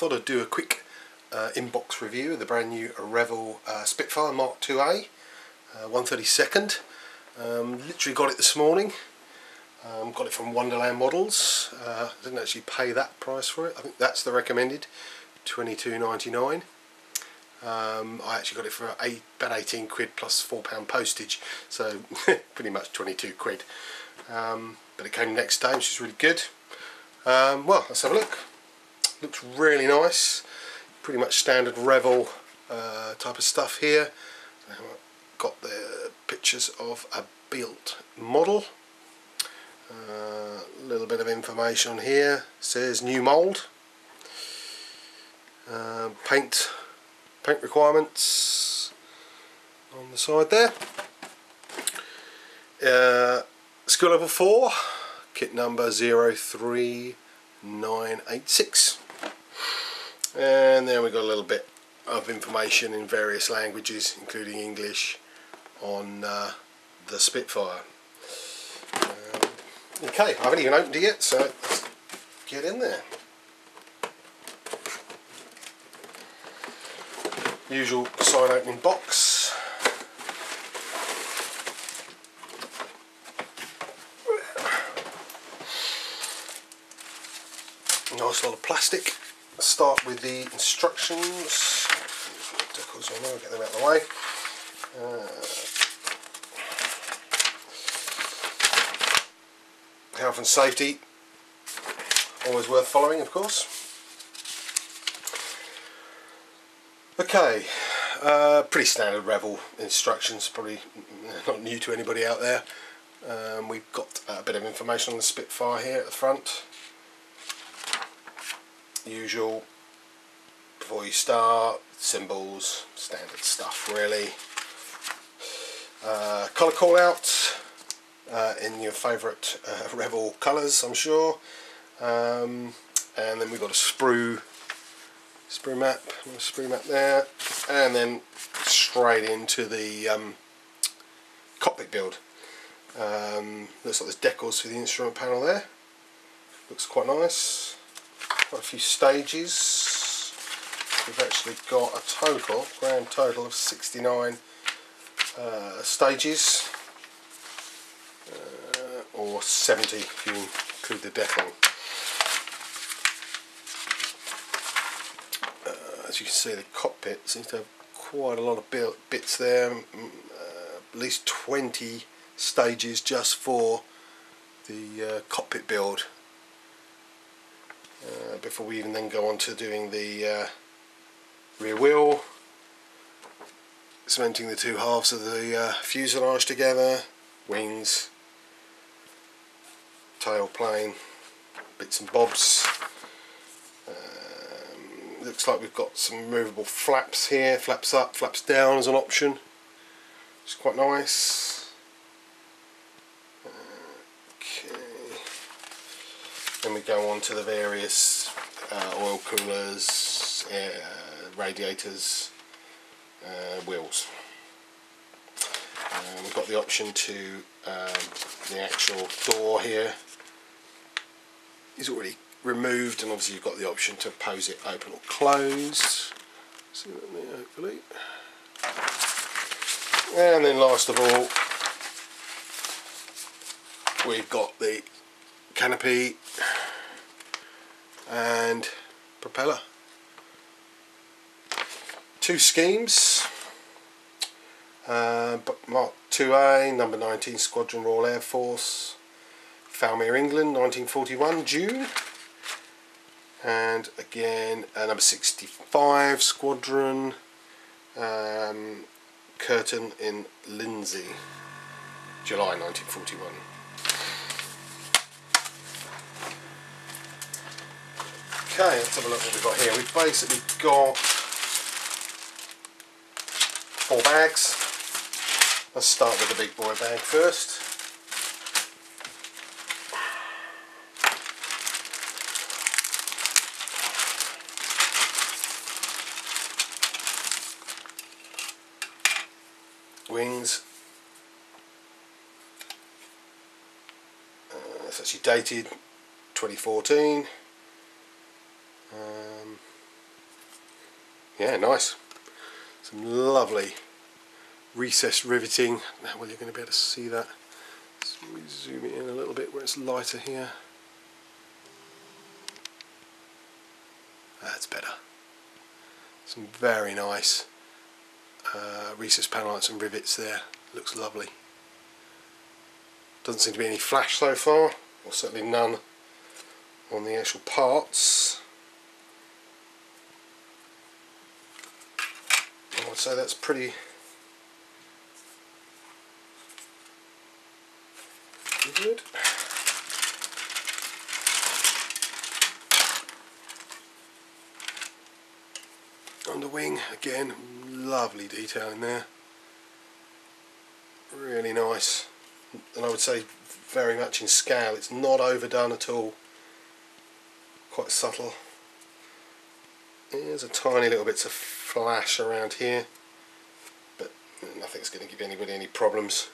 thought I'd do a quick inbox review of the brand new Revell Spitfire Mark IIa 132nd. Literally got it this morning. Got it from Wonderland Models. Didn't actually pay that price for it. I think that's the recommended, £22.99. I actually got it for about 18 quid plus £4 postage, so pretty much 22 quid. But it came next day, which is really good. Well, let's have a look. Looks really nice. Pretty much standard Revell type of stuff here. Got the pictures of a built model. A little bit of information here. Says new mould. Paint requirements on the side there. Skill level 4, kit number 03986. And then we've got a little bit of information in various languages, including English, on the Spitfire. Okay, I haven't even opened it yet, so let's get in there. Usual side opening box. Nice lot of plastic. Let's start with the instructions. Decals on there, get them out of the way. Health and safety, always worth following, of course. Okay, pretty standard Revell instructions, probably not new to anybody out there. We've got a bit of information on the Spitfire here at the front. Usual, before you start, symbols, standard stuff really. Colour call out in your favourite Revell colours, I'm sure. And then we've got a sprue map there, and then straight into the cockpit build. Looks like there's decals for the instrument panel there. Looks quite nice. Quite a few stages. We've actually got a grand total of 69 stages, or 70 if you include the decal. As you can see, the cockpit seems to have quite a lot of bits there, at least 20 stages just for the cockpit build, before we even then go on to doing the rear wheel, cementing the two halves of the fuselage together, wings, tail plane, bits and bobs. Looks like we've got some removable flaps here, flaps up, flaps down as an option, which is quite nice. Okay. Then we go on to the various oil coolers, radiators, wheels. We've got the option to the actual door here is already removed, and obviously you've got the option to pose it open or closed. See that there, hopefully. And then last of all, we've got the canopy and propeller. Two schemes. Mark IIa, number 19, Squadron Royal Air Force, Falmere, England, 1941, June. And again, number 65, Squadron, Curtin in Lindsay, July 1941. Okay, let's have a look what we've got here. We've basically got 4 bags. Let's start with the big boy bag first. Wings. It's actually dated 2014. yeah, nice. Some lovely recessed riveting. Well, you're going to be able to see that. Let me zoom it in a little bit where it's lighter here. That's better. Some very nice recessed panel lights and rivets there. Looks lovely. Doesn't seem to be any flash so far, or certainly none on the actual parts. I would say that's pretty good. On the wing, again, lovely detail in there. Really nice. And I would say very much in scale. It's not overdone at all. Quite subtle. There's a tiny little bits of flash around here, but nothing's going to give anybody any problems.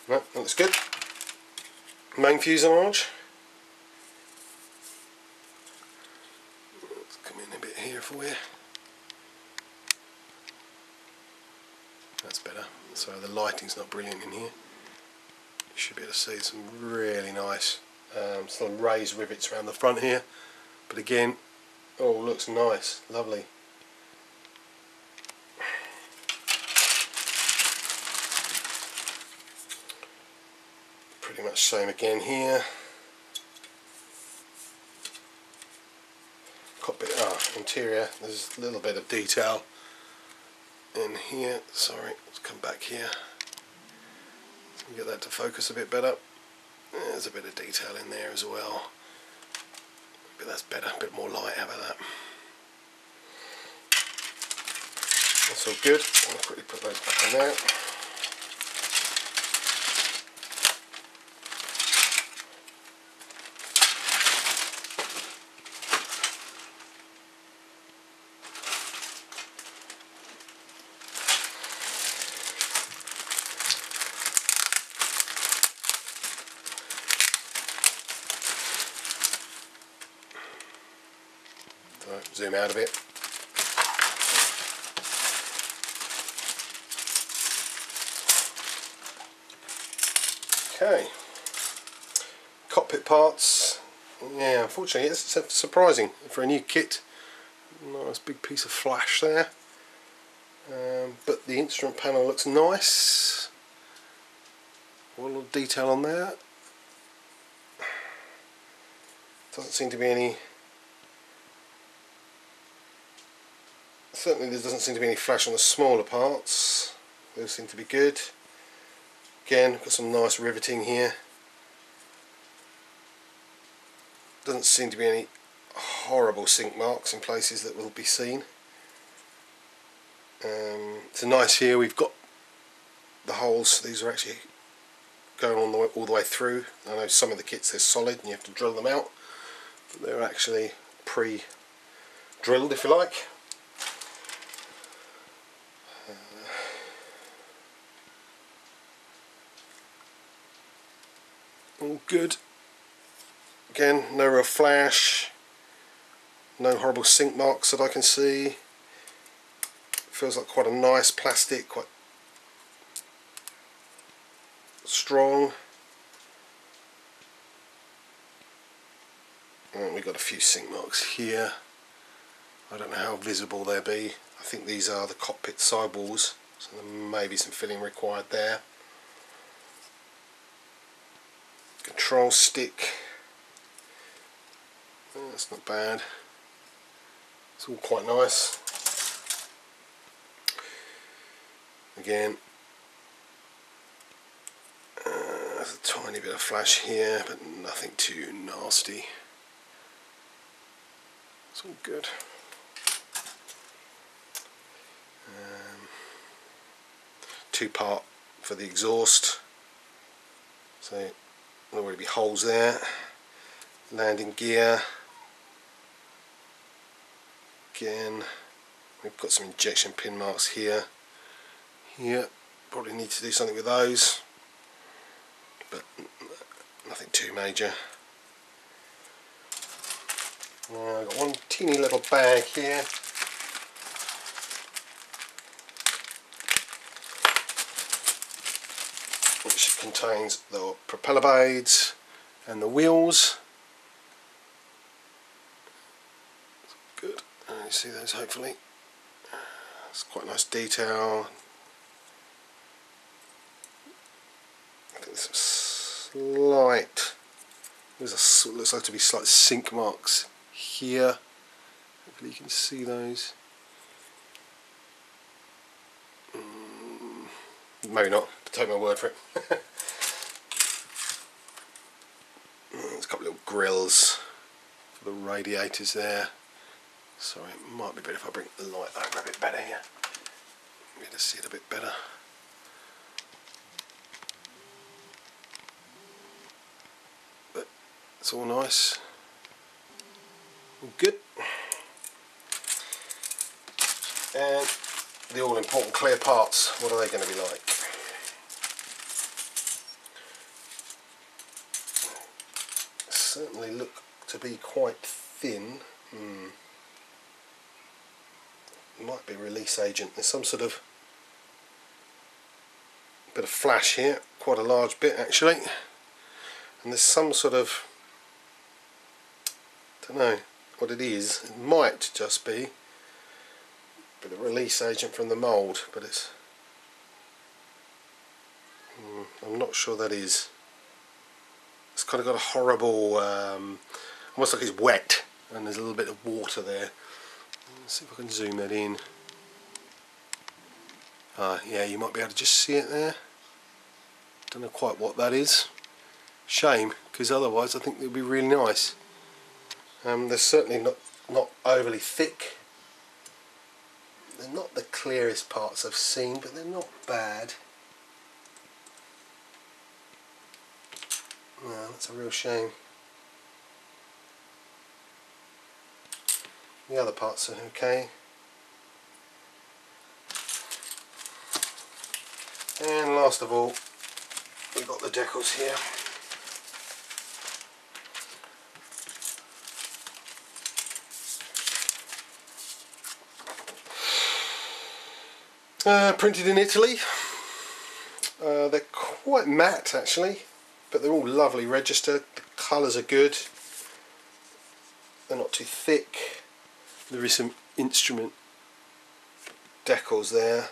No, that looks good. Main fuselage. Let's come in a bit here for you. That's better. So the lighting's not brilliant in here. You should be able to see some really nice some raised rivets around the front here. But again, oh, looks nice, lovely. Pretty much same again here. Cockpit, interior, there's a little bit of detail in here. Sorry, let's come back here. Get that to focus a bit better. There's a bit of detail in there as well. But that's better, a bit more light. How about that? That's all good. I'll quickly put those back in there. Zoom out a bit. Okay. Cockpit parts. Yeah, unfortunately it's surprising for a new kit. Nice big piece of flash there. But the instrument panel looks nice. A little detail on there. Doesn't seem to be any. Certainly there doesn't seem to be any flash on the smaller parts. Those seem to be good. Again, got some nice riveting here. Doesn't seem to be any horrible sink marks in places that will be seen. It's nice here. We've got the holes. These are actually going all the way through. I know some of the kits they're solid and you have to drill them out, but they're actually pre-drilled, if you like. All good. Again, no real flash, no horrible sink marks that I can see. Feels like quite a nice plastic, quite strong. And we've got a few sink marks here. I don't know how visible they'll be. I think these are the cockpit sidewalls, so there may be some filling required there. Control stick. Oh, that's not bad. It's all quite nice. Again, there's a tiny bit of flash here, but nothing too nasty. It's all good. Two-part for the exhaust. So there'll already be holes there. Landing gear. Again, we've got some injection pin marks here. Here, probably need to do something with those, but nothing too major. I've got one teeny little bag here. Which contains the propeller blades and the wheels. Good. You see those hopefully. It's quite a nice detail. I think there's some slight, looks like to be slight sink marks here. Hopefully you can see those. Maybe not, but take my word for it. There's a couple of little grills for the radiators there. Sorry, it might be better if I bring the light over a bit better here. Be able to see it a bit better. But it's all nice. All good. And the all important clear parts, what are they going to be like? Certainly look to be quite thin. Might be release agent. There's some sort of bit of flash here, quite a large bit actually, and there's some sort of, don't know what it is, it might just be a bit of release agent from the mould, but it's I'm not sure that is. It's kind of got a horrible almost like it's wet and there's a little bit of water there. Let's see if I can zoom that in. Yeah, you might be able to just see it there. Don't know quite what that is. Shame, because otherwise I think it would be really nice. They're certainly not overly thick. They're not the clearest parts I've seen, but they're not bad. No, that's a real shame. The other parts are okay. And last of all, we've got the decals here. Printed in Italy. They're quite matte actually, but they're all lovely registered. The colours are good. They're not too thick. There is some instrument decals there.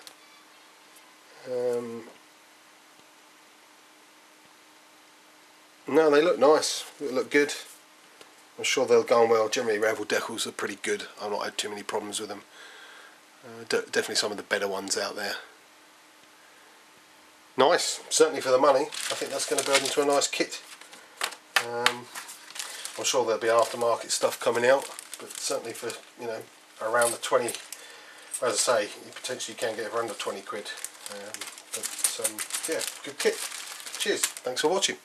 No, they look nice. They look good. I'm sure they'll go on well. Generally, Revell decals are pretty good. I've not had too many problems with them. Definitely some of the better ones out there. Nice, certainly for the money. I think that's going to build into a nice kit. I'm sure there'll be aftermarket stuff coming out, but certainly for, you know, around the 20. As I say, you potentially can get it for under 20 quid. Yeah, good kit. Cheers. Thanks for watching.